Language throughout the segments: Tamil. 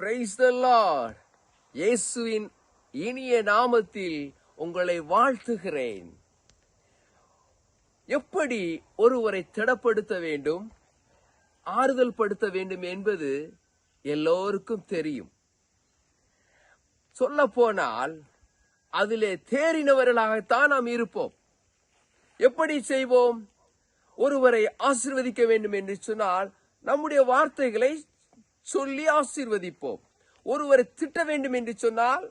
Praise the Lord. இயேசுவின் இனிய நாமத்தில் உங்களை வாழ்த்துகிறேன். எப்படி ஒருவரை திடப்படுத்த வேண்டும், ஆறுதல் படுத்த வேண்டும் என்பது எல்லோருக்கும் தெரியும். சொல்ல போனால் அதிலே தேறினவர்களாகத்தான் நாம் இருப்போம். எப்படி செய்வோம்? ஒருவரை ஆசீர்வதிக்க வேண்டும் என்று சொன்னால் நம்முடைய வார்த்தைகளை சொல்லி ஆசீர்வதிப்போம். ஒருவரை திட்ட வேண்டும் என்று சொன்னால்,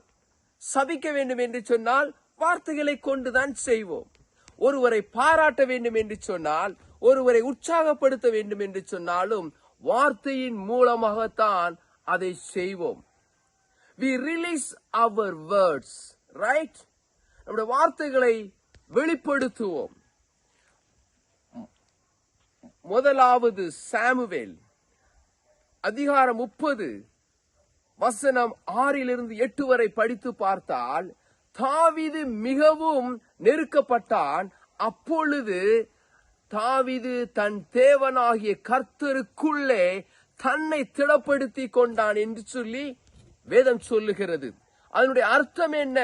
சபிக்க வேண்டும் என்று சொன்னால் வார்த்தைகளை கொண்டுதான் செய்வோம். ஒருவரை பாராட்ட வேண்டும் என்று சொன்னால், ஒருவரை உற்சாகப்படுத்த வேண்டும் என்று சொன்னாலும் வார்த்தையின் மூலமாகத்தான் அதை செய்வோம். We release our words, right? நம்முடைய வார்த்தைகளை வெளிப்படுத்துவோம். முதலாவது சாமுவேல் அதிகாரம் 30 வசனம் 6-8 வரை படித்து பார்த்தால், தாவீது மிகவும் நெருக்கப்பட்டான். அப்பொழுது தாவீது தன் தேவனாகிய கர்த்தருக்குள்ளே தன்னை திடப்படுத்தி கொண்டான் என்று சொல்லி வேதம் சொல்லுகிறது. அதனுடைய அர்த்தம் என்ன?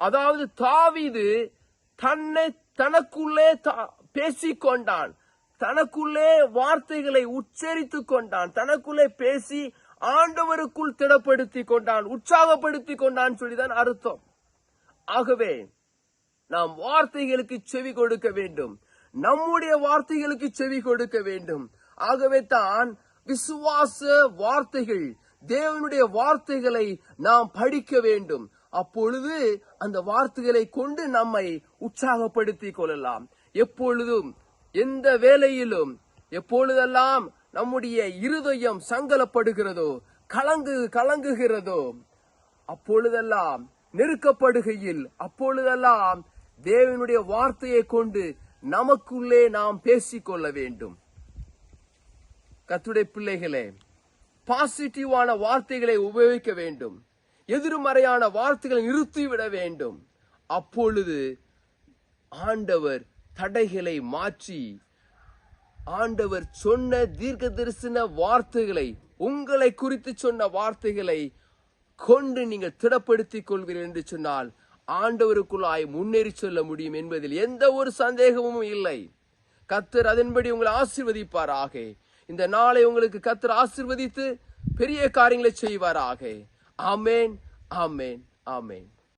அதாவது தாவீது தனக்குள்ளே பேசிக்கொண்டான், தனக்குள்ளே வார்த்தைகளை உச்சரித்து கொண்டான், தனக்குள்ளே பேசி ஆண்டவருக்குள் திடப்படுத்தி கொண்டான், உற்சாகப்படுத்தி கொண்டான் சொல்லிதான் அர்த்தம். ஆகவே நாம் வார்த்தைகளுக்கு செவி கொடுக்க வேண்டும், நம்முடைய வார்த்தைகளுக்கு செவி கொடுக்க வேண்டும். ஆகவே தான் விசுவாச வார்த்தைகள், தேவனுடைய வார்த்தைகளை நாம் படிக்க வேண்டும். அப்பொழுது அந்த வார்த்தைகளை கொண்டு நம்மை உற்சாகப்படுத்திக் கொள்ளலாம். எப்பொழுதும், எந்த வேளையிலும், எப்பொழுதெல்லாம் நம்முடைய இருதயம் சங்கலப்படுகிறதோ, கலங்குகிறதோ, அப்பொழுதெல்லாம் நெருக்கப்படுகையில், அப்பொழுதெல்லாம் தேவனுடைய வார்த்தையை கொண்டு நமக்குள்ளே நாம் பேசிக்கொள்ள வேண்டும். கர்த்தருடைய பிள்ளைகளே, பாசிட்டிவான வார்த்தைகளை உபயோகிக்க வேண்டும். எதிர்மறையான வார்த்தைகளை நிறுத்திவிட வேண்டும். அப்பொழுது ஆண்டவர் தடைகளை மாற்றி, ஆண்டவர் சொன்ன தீர்க்க தரிசன வார்த்தைகளை, உங்களை குறித்து சொன்ன வார்த்தைகளை கொண்டு நீங்கள் திடப்படுத்திக் கொள்வீர்கள் என்று சொன்னால் ஆண்டவருக்குள்ளாய் முன்னேறி செல்ல முடியும் என்பதில் எந்த ஒரு சந்தேகமும் இல்லை. கர்த்தர் அதன்படி உங்களை ஆசீர்வதிப்பாராக. இந்த நாளை உங்களுக்கு கர்த்தர் ஆசீர்வதித்து பெரிய காரியங்களை செய்வாராக. ஆமென், ஆமென், ஆமென்.